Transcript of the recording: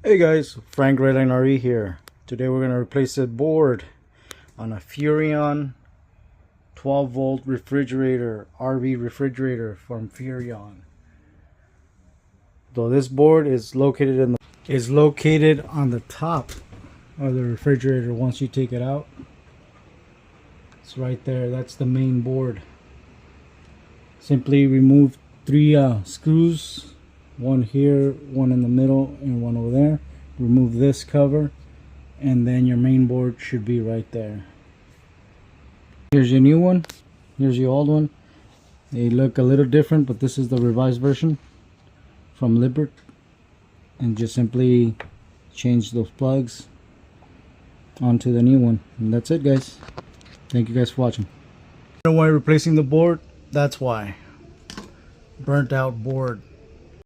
Hey guys, Frank Redline RE here. Today we're going to replace the board on a Furrion 12 volt refrigerator, RV refrigerator from Furrion. So this board is located on the top of the refrigerator. Once you take it out, it's right there. That's the main board. Simply remove three screws. One here, one in the middle, and one over there. Remove this cover, and then your main board should be right there. Here's your new one. Here's your old one. They look a little different, but this is the revised version from Libert. And just simply change those plugs onto the new one. And that's it, guys. Thank you guys for watching. You know why replacing the board? That's why. Burnt out board.